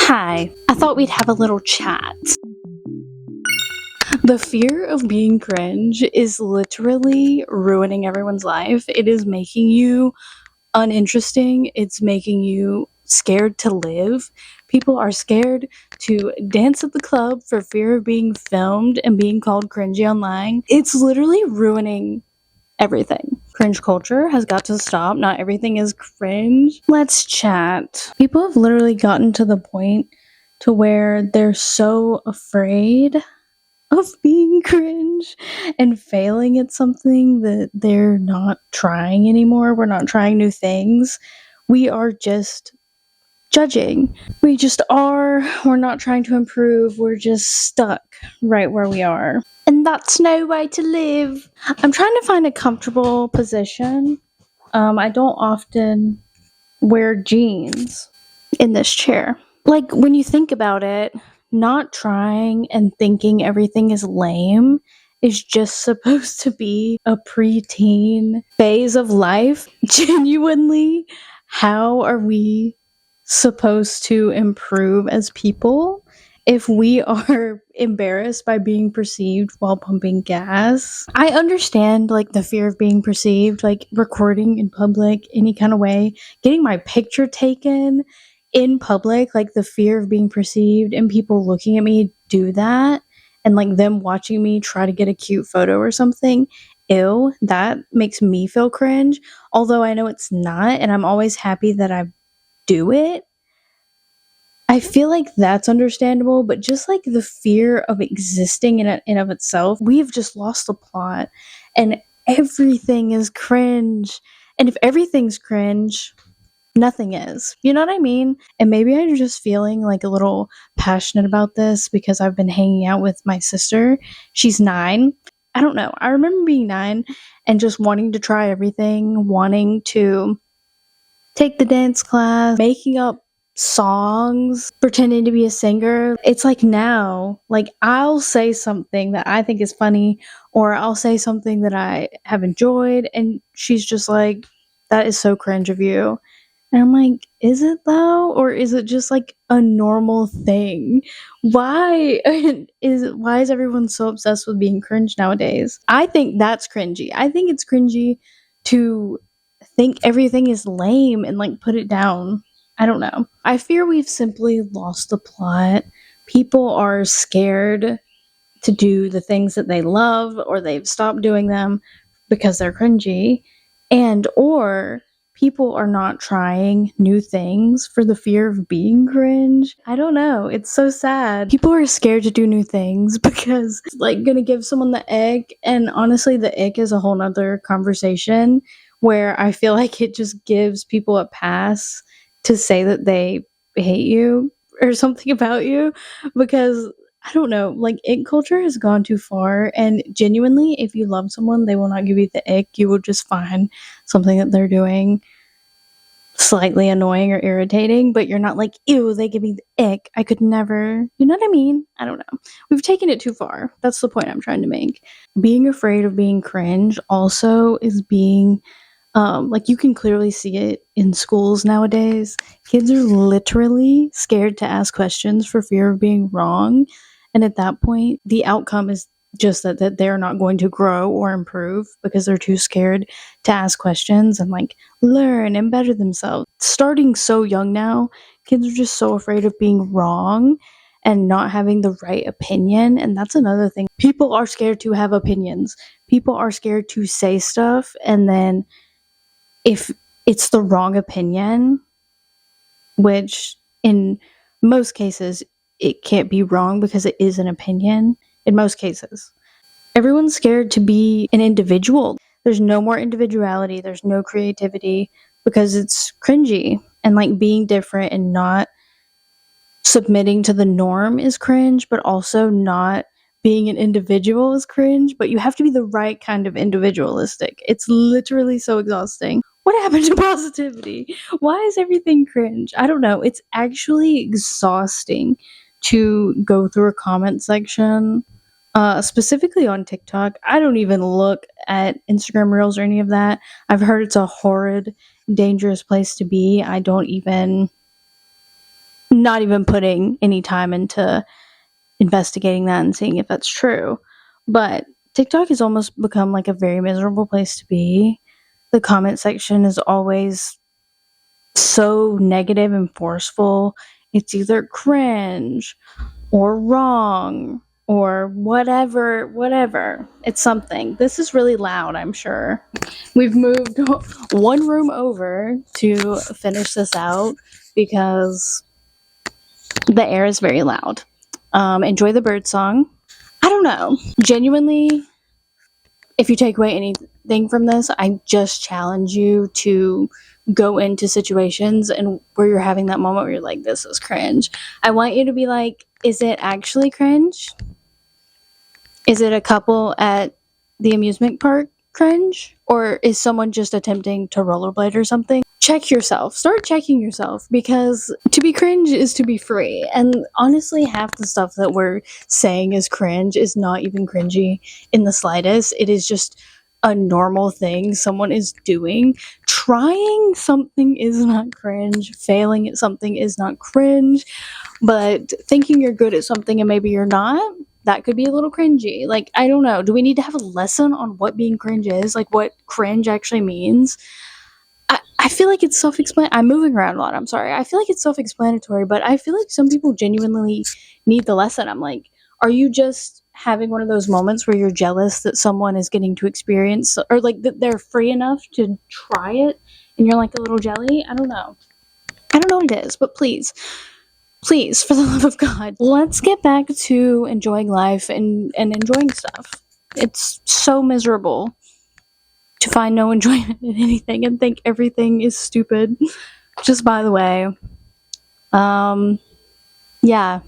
Hi, I thought we'd have a little chat. The fear of being cringe is literally ruining everyone's life. It is making you uninteresting. It's making you scared to live. People are scared to dance at the club for fear of being filmed and being called cringy online. It's literally ruining everything. Cringe culture has got to stop. Not everything is cringe. Let's chat. People have literally gotten to the point to where they're so afraid of being cringe and failing at something that they're not trying anymore. We're not trying new things. We are just judging. We just are. We're not trying to improve. We're just stuck right where we are. And that's no way to live. I'm trying to find a comfortable position. I don't often wear jeans in this chair. Like, when you think about it, not trying and thinking everything is lame is just supposed to be a preteen phase of life. Genuinely, how are we supposed to improve as people if we are embarrassed by being perceived while pumping gas? I understand, like, the fear of being perceived, like recording in public, any kind of way, getting my picture taken in public, like the fear of being perceived and people looking at me do that, and like them watching me try to get a cute photo or something. Ew, that makes me feel cringe. Although I know it's not, and I'm always happy that I do it. I feel like that's understandable, but just like the fear of existing in of itself, we've just lost the plot, and everything is cringe. And if everything's cringe, nothing is. You know what I mean? And maybe I'm just feeling like a little passionate about this because I've been hanging out with my sister. She's 9. I don't know. I remember being 9 and just wanting to try everything, wanting to take the dance class, making up songs, pretending to be a singer. It's like now, like I'll say something that I think is funny, or I'll say something that I have enjoyed, and she's just like, that is so cringe of you. And I'm like, is it though? Or is it just like a normal thing? Why why is everyone so obsessed with being cringe nowadays? I think that's cringy. I think it's cringy to think everything is lame and like put it down. I don't know. I fear we've simply lost the plot. People are scared to do the things that they love, or they've stopped doing them because they're cringy, and or people are not trying new things for the fear of being cringe. I don't know. It's so sad. People are scared to do new things because it's like gonna give someone the ick, and honestly the ick is a whole nother conversation where I feel like it just gives people a pass to say that they hate you or something about you, because I don't know, like ick culture has gone too far, and genuinely, if you love someone, they will not give you the ick. You will just find something that they're doing slightly annoying or irritating, but you're not like, ew, they give me the ick. I could never, you know what I mean? I don't know. We've taken it too far. That's the point I'm trying to make. Being afraid of being cringe also is being like, you can clearly see it in schools nowadays. Kids are literally scared to ask questions for fear of being wrong. And at that point, the outcome is just that they're not going to grow or improve because they're too scared to ask questions and like learn and better themselves. Starting so young now, kids are just so afraid of being wrong and not having the right opinion. And that's another thing. People are scared to have opinions. People are scared to say stuff, and then if it's the wrong opinion, which in most cases it can't be wrong because it is an opinion in most cases. Everyone's scared to be an individual. There's no more individuality, there's no creativity because it's cringy, and like being different and not submitting to the norm is cringe, but also not being an individual is cringe, but you have to be the right kind of individualistic. It's literally so exhausting. What happened to positivity? Why is everything cringe? I don't know. It's actually exhausting to go through a comment section, specifically on TikTok. I don't even look at Instagram Reels or any of that. I've heard it's a horrid, dangerous place to be. I don't even not even putting any time into investigating that and seeing if that's true. But TikTok has almost become like a very miserable place to be. The comment section is always so negative and forceful. It's either cringe or wrong or whatever. It's something. This is really loud, I'm sure. We've moved one room over to finish this out because the air is very loud. Enjoy the bird song. I don't know. Genuinely, if you take away anything from this, I just challenge you to go into situations and where you're having that moment where you're like, this is cringe. I want you to be like, is it actually cringe? Is it a couple at the amusement park cringe? Or is someone just attempting to rollerblade or something? Check yourself. Start checking yourself, because to be cringe is to be free. And honestly, half the stuff that we're saying is cringe is not even cringy in the slightest. It is just a normal thing someone is doing. Trying something is not cringe. Failing at something is not cringe. But thinking you're good at something and maybe you're not, that could be a little cringy. Like, I don't know. Do we need to have a lesson on what being cringe is? Like, what cringe actually means? I feel like it's self-explanatory. I'm moving around a lot. I'm sorry. I feel like it's self-explanatory, but I feel like some people genuinely need the lesson. I'm like, are you just having one of those moments where you're jealous that someone is getting to experience, or like that they're free enough to try it and you're like a little jelly? I don't know. I don't know what it is, but please, for the love of God, let's get back to enjoying life and enjoying stuff. It's so miserable to find no enjoyment in anything and think everything is stupid. Just by the way, yeah,